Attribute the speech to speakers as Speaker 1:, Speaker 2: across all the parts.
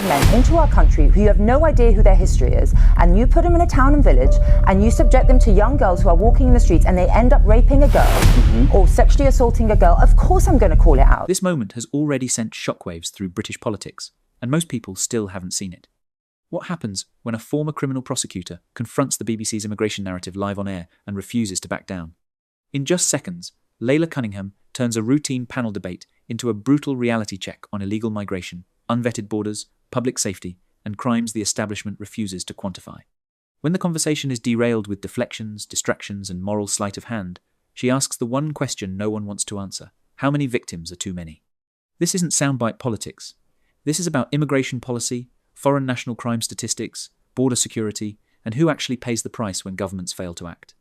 Speaker 1: men into our country who you have no idea who their history is, and you put them in a town and village, and you subject them to young girls who are walking in the streets and they end up raping a girl or sexually assaulting a girl, of course I'm going to call it out.
Speaker 2: This moment has already sent shockwaves through British politics, and most people still haven't seen it. What happens when a former criminal prosecutor confronts the BBC's immigration narrative live on air and refuses to back down? In just seconds, Laila Cunningham turns a routine panel debate into a brutal reality check on illegal migration, unvetted borders, public safety, and crimes the establishment refuses to quantify. When the conversation is derailed with deflections, distractions, and moral sleight of hand, she asks the one question no one wants to answer: how many victims are too many? This isn't soundbite politics. This is about immigration policy, foreign national crime statistics, border security, and who actually pays the price when governments fail to act.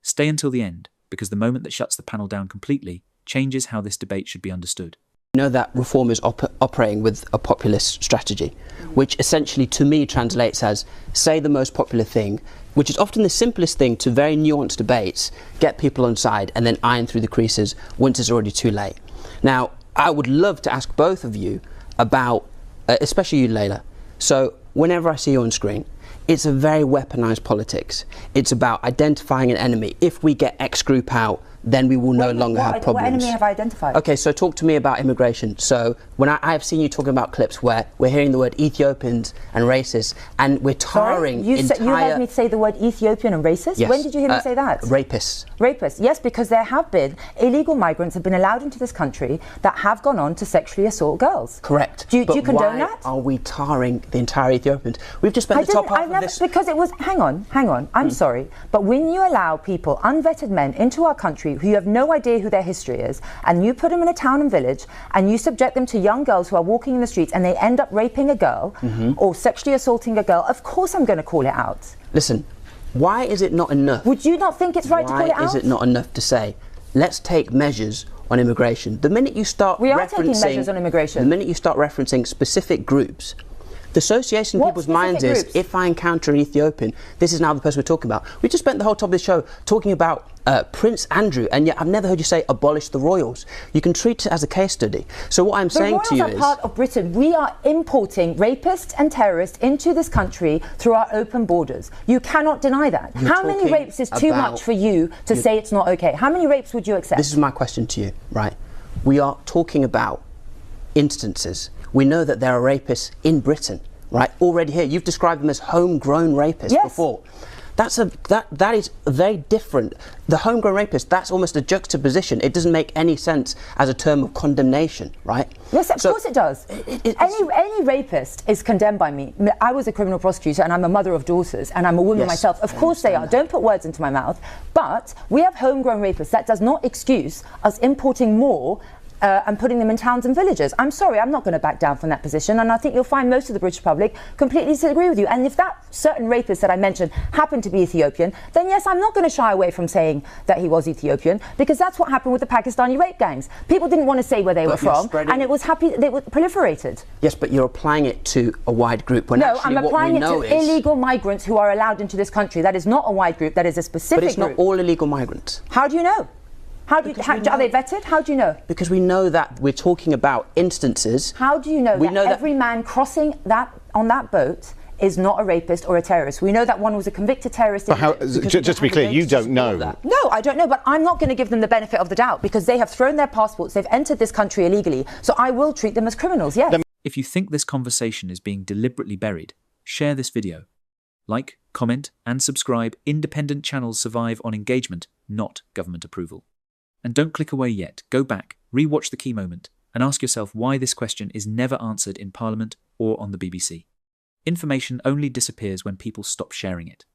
Speaker 2: Stay until the end, because the moment that shuts the panel down completely changes how this debate should be understood.
Speaker 3: We know that reform is operating with a populist strategy, which essentially to me translates as say the most popular thing, which is often the simplest thing to very nuanced debates, get people on side and then iron through the creases once it's already too late. Now, I would love to ask both of you about, especially you, Laila. So whenever I see you on screen, it's a very weaponized politics. It's about identifying an enemy. If we get X group out, then we will no longer have problems.
Speaker 1: What enemy have I identified?
Speaker 3: Okay, so talk to me about immigration. So when I have seen you talking about clips where we're hearing the word Ethiopians and racist, and we're tarring
Speaker 1: you heard me say the word Ethiopian and racist?
Speaker 3: Yes.
Speaker 1: When did you hear me say that?
Speaker 3: Rapists.
Speaker 1: Rapists, yes, because there have been illegal migrants have been allowed into this country that have gone on to sexually assault girls.
Speaker 3: Correct.
Speaker 1: Do you condone that?
Speaker 3: Why are we tarring the entire Ethiopians? We've just spent the top half of this...
Speaker 1: Because it was... Hang on, I'm sorry. But when you allow people, unvetted men, into our country who you have no idea who their history is, and you put them in a town and village, and you subject them to young girls who are walking in the streets and they end up raping a girl or sexually assaulting a girl, of course I'm going to call it out.
Speaker 3: Listen, why is it not enough?
Speaker 1: Would you not think it's right to call it out?
Speaker 3: Why is it not enough to say, let's take measures on immigration? The minute you start
Speaker 1: We are taking measures on immigration.
Speaker 3: The minute you start referencing specific groups, the association in people's minds is, if I encounter an Ethiopian, this is now the person we're talking about. We just spent the whole top of the show talking about Prince Andrew, and yet I've never heard you say abolish the royals. You can treat it as a case study. So what I'm saying to you is...
Speaker 1: The royals are part of Britain. We are importing rapists and terrorists into this country through our open borders. You cannot deny that. How many rapes is too much for you to say it's not okay? How many rapes would you accept?
Speaker 3: This is my question to you, right? We are talking about instances. We know that there are rapists in Britain, right? Already here. You've described them as homegrown rapists before. That is very different. The homegrown rapist, that's almost a juxtaposition. It doesn't make any sense as a term of condemnation, right?
Speaker 1: Yes, of course it does. Any rapist is condemned by me. I was a criminal prosecutor and I'm a mother of daughters and I'm a woman myself. Of course they are. Don't put words into my mouth. But we have homegrown rapists. That does not excuse us importing more and putting them in towns and villages. I'm sorry, I'm not going to back down from that position, and I think you'll find most of the British public completely disagree with you. And if that certain rapist that I mentioned happened to be Ethiopian, then yes, I'm not going to shy away from saying that he was Ethiopian, because that's what happened with the Pakistani rape gangs. People didn't want to say where they were from, and it was they were proliferated.
Speaker 3: Yes, but you're applying it to a wide group. When
Speaker 1: no, I'm applying it to illegal migrants who are allowed into this country. That is not a wide group, that is a specific group.
Speaker 3: But it's not all illegal migrants.
Speaker 1: How do you know? Are they vetted? How do you know?
Speaker 3: Because we know that we're talking about instances.
Speaker 1: How do you know that every man crossing on that boat is not a rapist or a terrorist? We know that one was a convicted terrorist.
Speaker 4: Just to be clear, you don't know.
Speaker 1: No, I don't know, but I'm not going to give them the benefit of the doubt because they have thrown their passports, they've entered this country illegally, so I will treat them as criminals, yes.
Speaker 2: If you think this conversation is being deliberately buried, share this video. Like, comment, and subscribe. Independent channels survive on engagement, not government approval. And don't click away yet. Go back, re-watch the key moment, and ask yourself why this question is never answered in Parliament or on the BBC. Information only disappears when people stop sharing it.